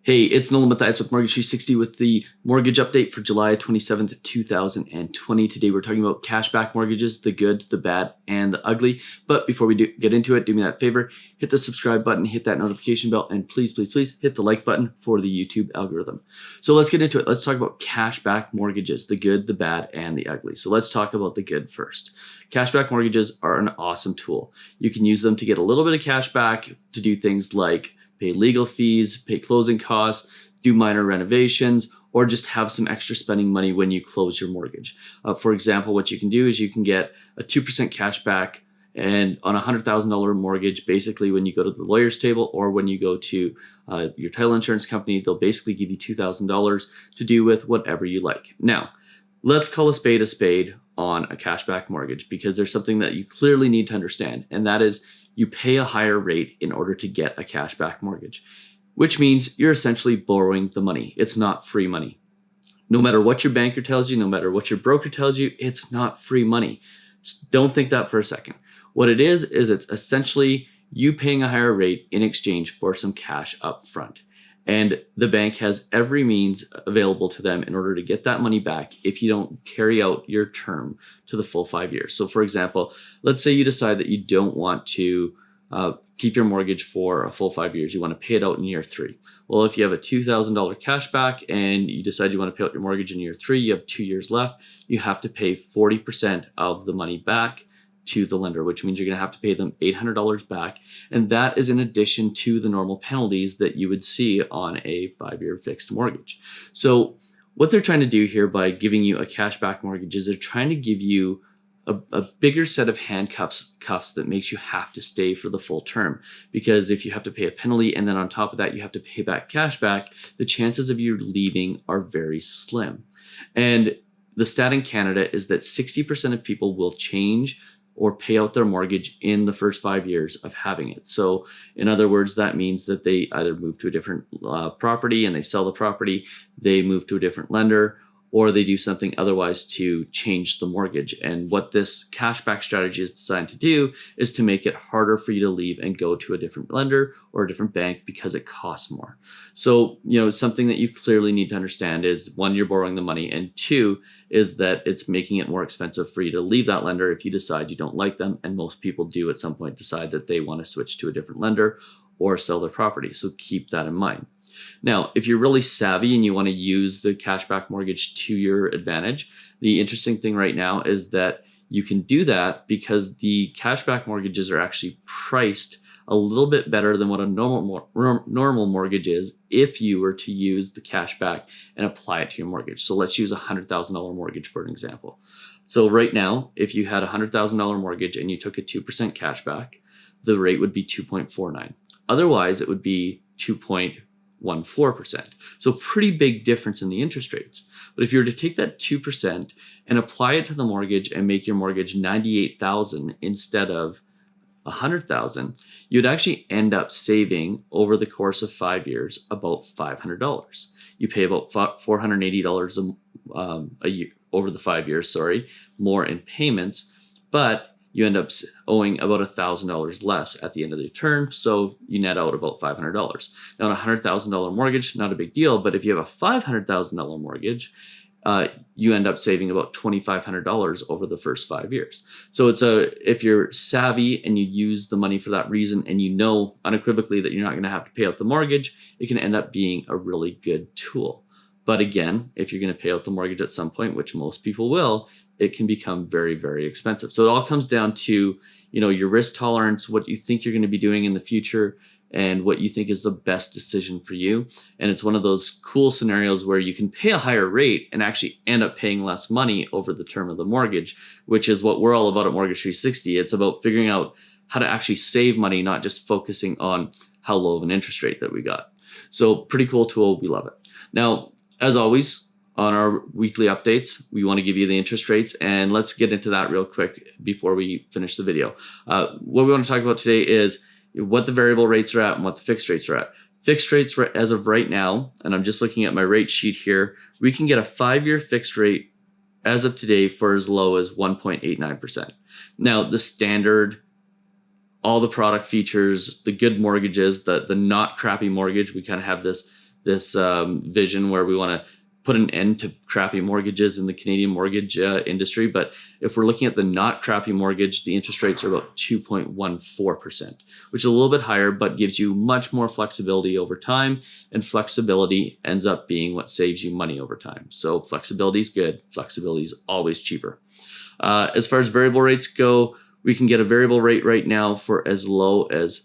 Hey, it's Nolan Mathias with Mortgage 360 with the mortgage update for July 27th, 2020. Today we're talking about cashback mortgages, the good, the bad, and the ugly. But before we get into it, do me that favor, hit the subscribe button, hit that notification bell, and please hit the like button for the YouTube algorithm. So let's get into it. Let's talk about cashback mortgages, the good, the bad, and the ugly. So let's talk about the good first. Cashback mortgages are an awesome tool. You can use them to get a little bit of cash back to do things like pay legal fees, pay closing costs, do minor renovations, or just have some extra spending money when you close your mortgage. For example, what you can do is you can get a 2% cash back and on a $100,000 mortgage, basically when you go to the lawyer's table or when you go to your title insurance company, they'll basically give you $2,000 to do with whatever you like. Now, let's call a spade on a cashback mortgage because there's something that you clearly need to understand, and that is you pay a higher rate in order to get a cashback mortgage, which means you're essentially borrowing the money. It's not free money. No matter what your banker tells you, no matter what your broker tells you, it's not free money. Just don't think that for a second. What it is it's essentially you paying a higher rate in exchange for some cash up front. And the bank has every means available to them in order to get that money back if you don't carry out your term to the full 5 years. So for example, let's say you decide that you don't want to keep your mortgage for a full 5 years. You want to pay it out in year 3. Well, if you have a $2,000 cash back and you decide you want to pay out your mortgage in year 3, you have 2 years left, you have to pay 40% of the money back to the lender, which means you're going to have to pay them $800 back. And that is in addition to the normal penalties that you would see on a 5-year fixed mortgage. So what they're trying to do here by giving you a cashback mortgage is they're trying to give you a bigger set of handcuffs that makes you have to stay for the full term. Because if you have to pay a penalty and then on top of that you have to pay back cash back, the chances of you leaving are very slim. And the stat in Canada is that 60% of people will change or pay out their mortgage in the first 5 years of having it. So in other words, that means that they either move to a different property and they sell the property, they move to a different lender, or they do something otherwise to change the mortgage. And what this cashback strategy is designed to do is to make it harder for you to leave and go to a different lender or a different bank because it costs more. So, something that you clearly need to understand is 1, you're borrowing the money, and 2 is that it's making it more expensive for you to leave that lender if you decide you don't like them. And most people do at some point decide that they want to switch to a different lender or sell their property. So keep that in mind. Now, if you're really savvy and you want to use the cashback mortgage to your advantage, the interesting thing right now is that you can do that because the cashback mortgages are actually priced a little bit better than what a normal mortgage is if you were to use the cashback and apply it to your mortgage. So let's use a $100,000 mortgage for an example. So right now, if you had a $100,000 mortgage and you took a 2% cashback, the rate would be 2.49. Otherwise, it would be 2.14%. So pretty big difference in the interest rates. But if you were to take that 2% and apply it to the mortgage and make your mortgage $98,000 instead of $100,000, you'd actually end up saving over the course of 5 years about $500. You pay about $480 a year over the 5 years, more in payments, but you end up owing about $1,000 less at the end of the term, so you net out about $500. Now, on a $100,000 mortgage, not a big deal, but if you have a $500,000 mortgage, you end up saving about $2,500 over the first 5 years. So if you're savvy and you use the money for that reason, and you know unequivocally that you're not going to have to pay out the mortgage, it can end up being a really good tool. But again, if you're going to pay out the mortgage at some point, which most people will, it can become very, very expensive. So it all comes down to, your risk tolerance, what you think you're going to be doing in the future, and what you think is the best decision for you. And it's one of those cool scenarios where you can pay a higher rate and actually end up paying less money over the term of the mortgage, which is what we're all about at Mortgage 360. It's about figuring out how to actually save money, not just focusing on how low of an interest rate that we got. So pretty cool tool. We love it. Now, as always, on our weekly updates, we want to give you the interest rates, and let's get into that real quick before we finish the video. What we want to talk about today is what the variable rates are at and what the fixed rates are at. Fixed rates as of right now, and I'm just looking at my rate sheet here, we can get a 5-year fixed rate as of today for as low as 1.89%. Now, the standard, all the product features, the good mortgages, the not crappy mortgage, we kind of have this vision where we want to put an end to crappy mortgages in the Canadian mortgage industry. But if we're looking at the not crappy mortgage, the interest rates are about 2.14%, which is a little bit higher, but gives you much more flexibility over time. And flexibility ends up being what saves you money over time. So flexibility is good. Flexibility is always cheaper. As far as variable rates go, we can get a variable rate right now for as low as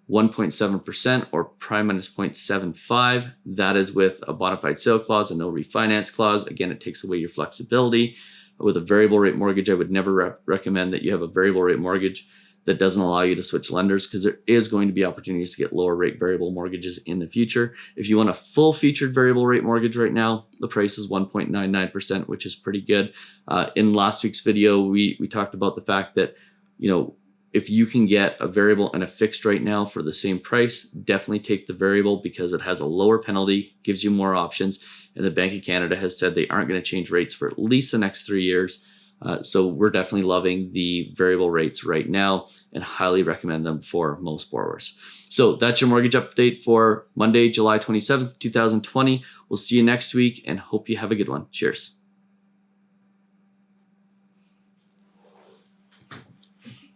1.7% or prime minus 0.75. That is with a bona fide sale clause and no refinance clause. Again, it takes away your flexibility. With a variable rate mortgage, I would never recommend that you have a variable rate mortgage that doesn't allow you to switch lenders, because there is going to be opportunities to get lower rate variable mortgages in the future. If you want a full featured variable rate mortgage right now, the price is 1.99%, which is pretty good. In last week's video, we talked about the fact that, if you can get a variable and a fixed right now for the same price, definitely take the variable because it has a lower penalty, gives you more options. And the Bank of Canada has said they aren't going to change rates for at least the next 3 years. So we're definitely loving the variable rates right now and highly recommend them for most borrowers. So that's your mortgage update for Monday, July 27th, 2020. We'll see you next week and hope you have a good one. Cheers.